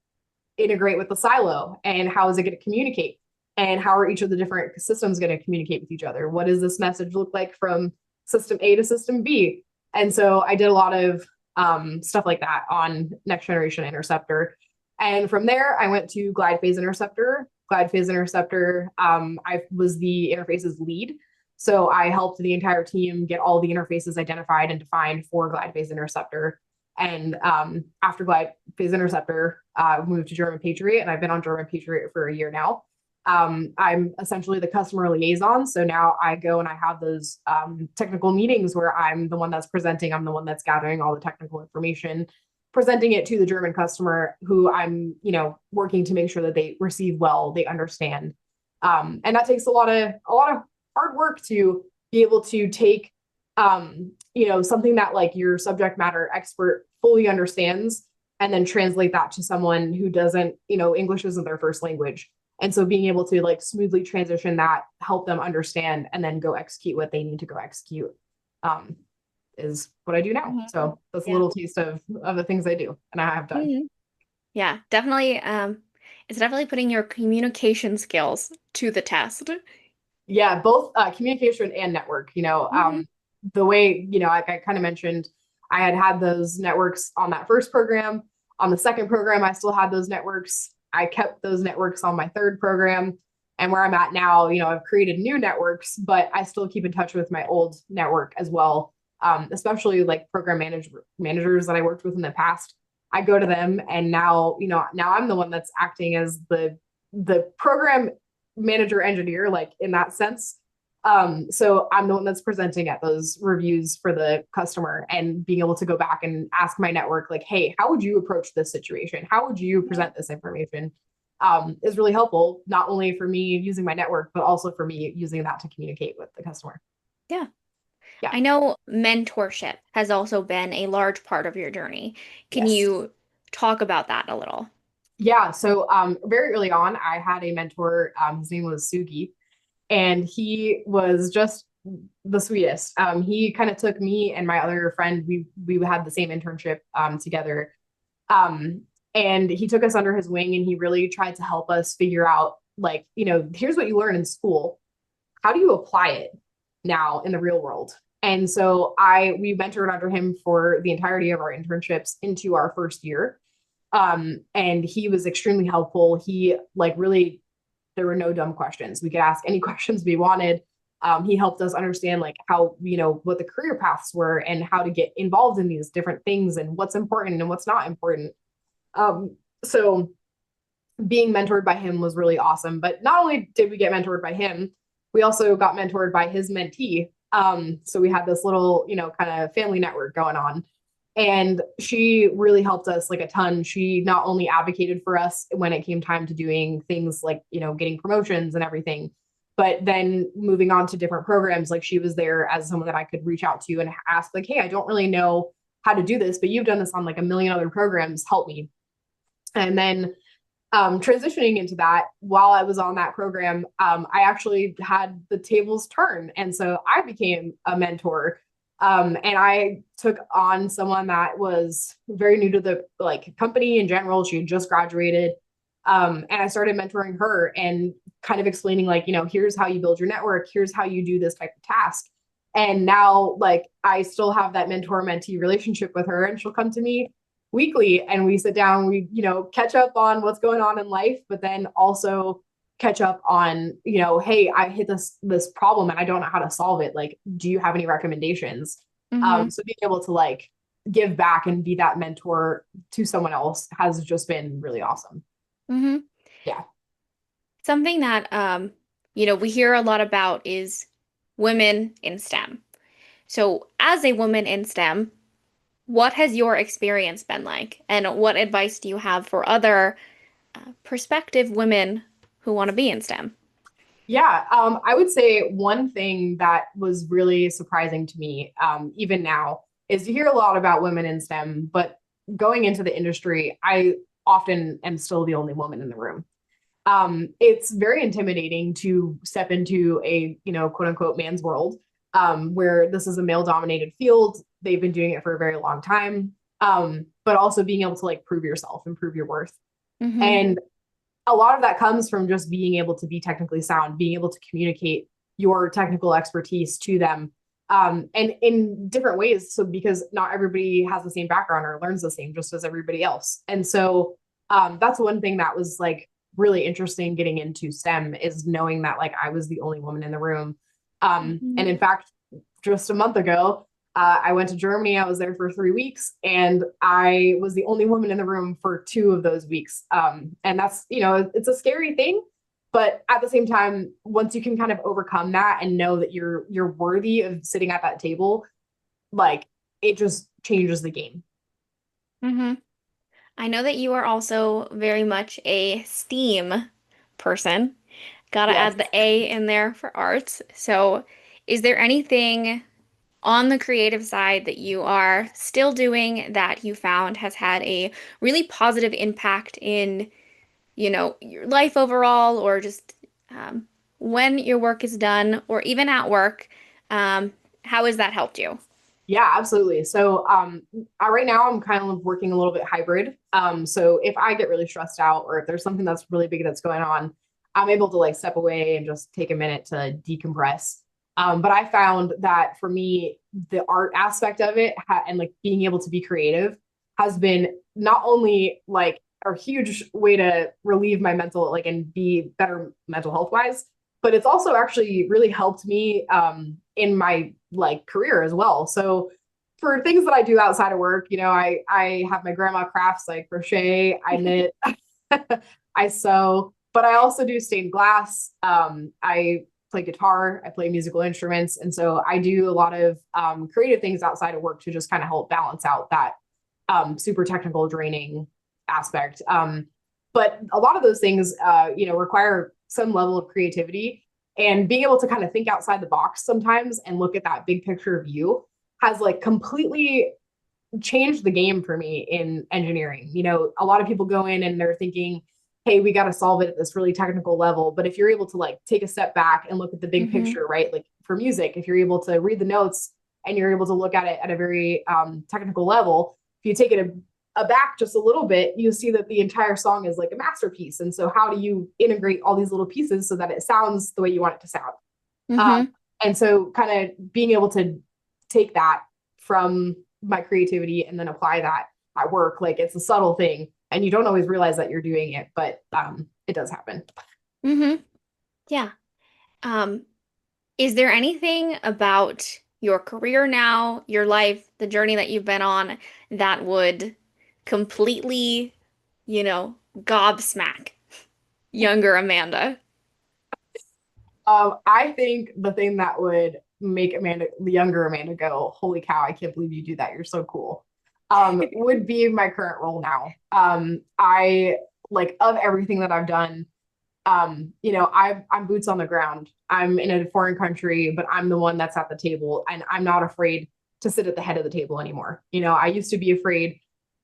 B: integrate with the silo, and how is it going to communicate, and how are each of the different systems going to communicate with each other? What does this message look like from system A to system B? And so I did a lot of stuff like that on Next Generation Interceptor. And from there, I went to Glide Phase Interceptor. glide phase interceptor. I was the interfaces lead. So I helped the entire team get all the interfaces identified and defined for glide phase interceptor. And after glide phase interceptor, moved to German Patriot, and I've been on German Patriot for a year now. I'm essentially the customer liaison. So now I go and I have those technical meetings where I'm the one that's presenting, I'm the one that's gathering all the technical information, presenting it to the German customer who I'm, working to make sure that they receive well, they understand. And that takes a lot of hard work to be able to take something that like your subject matter expert fully understands and then translate that to someone who doesn't, English isn't their first language. And so being able to like smoothly transition that, help them understand, and then go execute what they need to go execute is what I do now.
A: Mhm.
B: So that's a
A: Yeah.
B: little taste of the things I do and I have done.
A: Mhm. Yeah, definitely. It's definitely putting your communication skills to the test.
B: Yeah, both communication and network.
A: Hmm.
B: The way, like I kind of mentioned, I had those networks on that first program. On the second program, I still had those networks. I kept those networks on my third program. And where I'm at now, I've created new networks, but I still keep in touch with my old network as well, especially like managers that I worked with in the past. I go to them, and now I'm the one that's acting as the program manager engineer, like in that sense. So I'm the one that's presenting at those reviews for the customer and being able to go back and ask my network, like, hey, how would you approach this situation? How would you
A: Yeah.
B: present this information? Is really helpful, not only for me using my network, but also for me using that to communicate with the customer.
A: Yeah.
B: Yeah.
A: I know mentorship has also been a large part of your journey. Can
B: Yes.
A: you talk about that a little?
B: Yeah. So very early on, I had a mentor. His name was Sugi, and he was just the sweetest. He kind of took me and my other friend. We had the same internship together, um, and he took us under his wing, and he really tried to help us figure out, like, here's what you learn in school. How do you apply it now in the real world? And so we mentored under him for the entirety of our internships into our first year. And he was extremely helpful. He like really, there were no dumb questions. We could ask any questions we wanted. He helped us understand like how, what the career paths were and how to get involved in these different things and what's important and what's not important. So being mentored by him was really awesome. But not only did we get mentored by him, we also got mentored by his mentee. So we had this little, kind of family network going on. And she really helped us like a ton. She not only advocated for us when it came time to doing things like, getting promotions and everything, but then moving on to different programs, like she was there as someone that I could reach out to and ask, like, hey, I don't really know how to do this, but you've done this on like a million other programs. Help me. And then transitioning into that, while I was on that program, I actually had the tables turn. And so I became a mentor. And I took on someone that was very new to the like company in general. She had just graduated. And I started mentoring her and kind of explaining, like, here's how you build your network, here's how you do this type of task. And now, like, I still have that mentor mentee relationship with her, and she'll come to me weekly and we sit down, we, catch up on what's going on in life, but then also catch up on, hey, I hit this problem and I don't know how to solve it. Like, do you have any recommendations?
A: Hmm.
B: So being able to like give back and be that mentor to someone else has just been really awesome.
A: Hmm.
B: Yeah.
A: Something that we hear a lot about is women in STEM. So, as a woman in STEM, what has your experience been like? And what advice do you have for other prospective women who want to be in STEM?
B: Yeah, I would say one thing that was really surprising to me, even now, is you hear a lot about women in STEM, but going into the industry, I often am still the only woman in the room. It's very intimidating to step into a, quote unquote man's world, where this is a male dominated field. They've been doing it for a very long time. But also being able to like prove yourself and prove your worth.
A: Hmm.
B: And a lot of that comes from just being able to be technically sound, being able to communicate your technical expertise to them, and in different ways. So, because not everybody has the same background or learns the same, just as everybody else. And so, that's one thing that was like really interesting getting into STEM is knowing that like I was the only woman in the room. And
A: Mhm.
B: in fact, just a month ago, I went to Germany. I was there for 3 weeks, and I was the only woman in the room for 2 of those weeks. And that's, it's a scary thing, but at the same time, once you can kind of overcome that and know that you're worthy of sitting at that table, like it just changes the game.
A: Mhm. I know that you are also very much a STEAM person. Gotta
B: Yes.
A: add the A in there for arts. So, is there anything on the creative side that you are still doing that you found has had a really positive impact in, your life overall, or just um, when your work is done, or even at work? Um, how has that helped you?
B: Yeah, absolutely. So, right now I'm kind of working a little bit hybrid. So if I get really stressed out or if there's something that's really big that's going on, I'm able to like step away and just take a minute to decompress. But I found that for me, the art aspect of it and like being able to be creative has been not only like a huge way to relieve my mental, like, and be better mental health wise, but it's also actually really helped me in my like career as well. So for things that I do outside of work, I have my grandma crafts like crochet, I knit, I sew, but I also do stained glass. I play guitar, I play musical instruments, and so I do a lot of creative things outside of work to just kind of help balance out that super technical draining aspect. But a lot of those things, require some level of creativity, and being able to kind of think outside the box sometimes and look at that big picture view has like completely changed the game for me in engineering. A lot of people go in and they're thinking, hey, we got to solve it at this really technical level. But if you're able to like take a step back and look at the big
A: Hmm.
B: picture, right? Like for music, if you're able to read the notes and you're able to look at it at a very technical level, if you take it back just a little bit, you see that the entire song is like a masterpiece. And so, how do you integrate all these little pieces so that it sounds the way you want it to sound? Um,
A: Hmm.
B: and so, kind of being able to take that from my creativity and then apply that at work, like it's a subtle thing, and you don't always realize that you're doing it, but it does happen.
A: Hmm. Yeah. Um, Is there anything about your career now, your life, the journey that you've been on that would completely, gobsmack younger Amanda?
B: I think the thing that would make the younger Amanda, go, "Holy cow! I can't believe you do that. You're so cool." Would be my current role now. I like of everything that I've done. I'm boots on the ground. I'm in a foreign country, but I'm the one that's at the table, and I'm not afraid to sit at the head of the table anymore. I used to be afraid.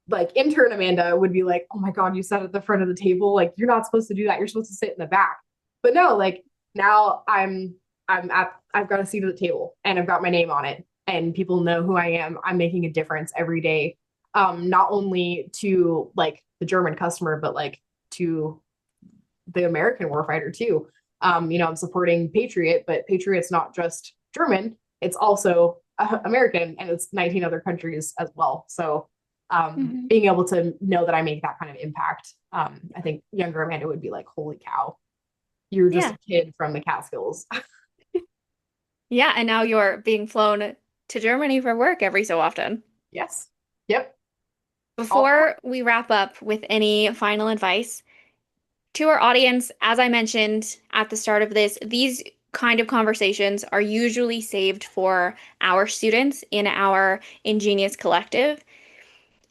B: Like intern Amanda would be like, "Oh my God, you sat at the front of the table. Like you're not supposed to do that. You're supposed to sit in the back." But no, like now I've got a seat at the table and I've got my name on it, and people know who I am. I'm making a difference every day. Not only to like the German customer, but like to the American warfighter too. I'm supporting Patriot, but Patriot's not just German; it's also American, and it's 19 other countries as well. So,
A: Hmm.
B: being able to know that I make that kind of impact, I think younger Amanda would be like, "Holy cow, you're just
A: Yeah.
B: a kid from the Catskills."
A: Yeah, and now you're being flown to Germany for work every so often.
B: Yes. Yep. All.
A: Before we wrap up with any final advice, to our audience, as I mentioned at the start of this, these kind of conversations are usually saved for our students in our Ingenious Collective.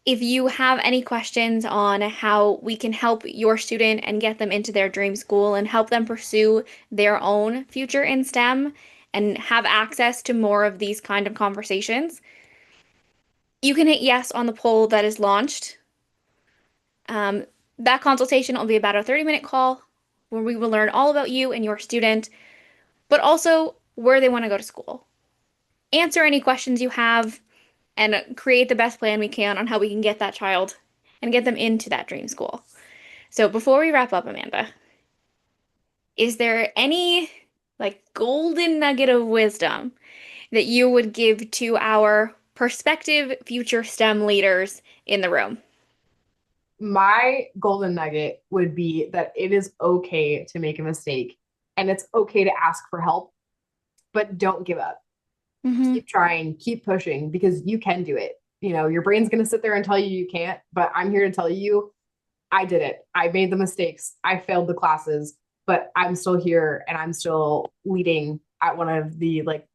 A: If you have any questions on how we can help your student and get them into their dream school and help them pursue their own future in STEM and have access to more of these kind of conversations, you can hit yes on the poll that is launched. Um, that consultation will be about a 30-minute call where we will learn all about you and your student, but also where they want to go to school. Answer any questions you have and create the best plan we can on how we can get that child and get them into that dream school. So before we wrap up, Amanda, is there any like golden nugget of wisdom that you would give to our prospective future STEM leaders in the room?
B: my golden nugget would be that it is okay to make a mistake and it's okay to ask for help, but don't give up.
A: Hmm.
B: Keep trying, keep pushing because you can do it. You know, your brain's going to sit there and tell you you can't, but I'm here to tell you I did it. I made the mistakes. I failed the classes, but I'm still here and I'm still leading at one of the like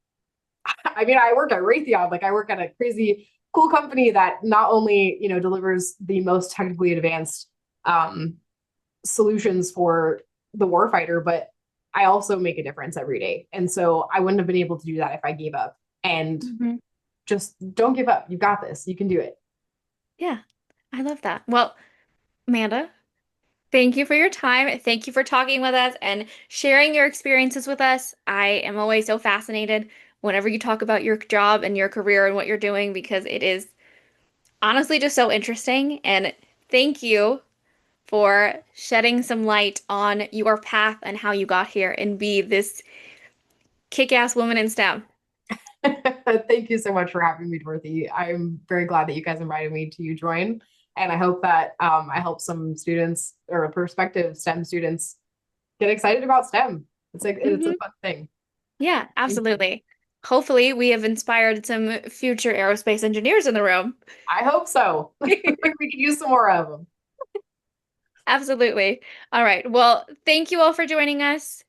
B: I mean, I work at Raytheon, like I work at a crazy cool company that not only, you know, delivers the most technically advanced um solutions for the warfighter, but I also make a difference every day. And so I wouldn't have been able to do that if I gave up. And
A: Hmm.
B: just don't give up. You got this. You can do it.
A: Yeah, I love that. Well, Amanda, thank you for your time. Thank you for talking with us and sharing your experiences with us. I am always so fascinated whenever you talk about your job and your career and what you're doing because it is honestly just so interesting. And thank you for shedding some light on your path and how you got here and be this kick-ass woman in STEM.
B: Thank you so much for having me, Dorothy. I'm very glad that you guys invited me to join. And I hope that I help some students or prospective STEM students get excited about STEM. It's like it's a
A: Hmm.
B: fun thing.
A: Yeah,
B: Thank you.
A: absolutely. Hopefully, we have inspired some future aerospace engineers in the room.
B: I hope so. We could use some more of them.
A: Absolutely. All right. Well, thank you all for joining us.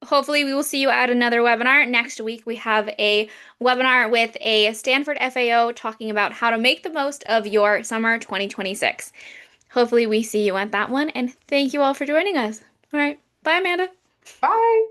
A: Hopefully, we will see you at another webinar. Next week, we have a webinar with a Stanford FAO talking about how to make the most of your summer 2026. Hopefully, we see you at that one. And thank you all for joining us. All right. Bye, Amanda.
B: Bye.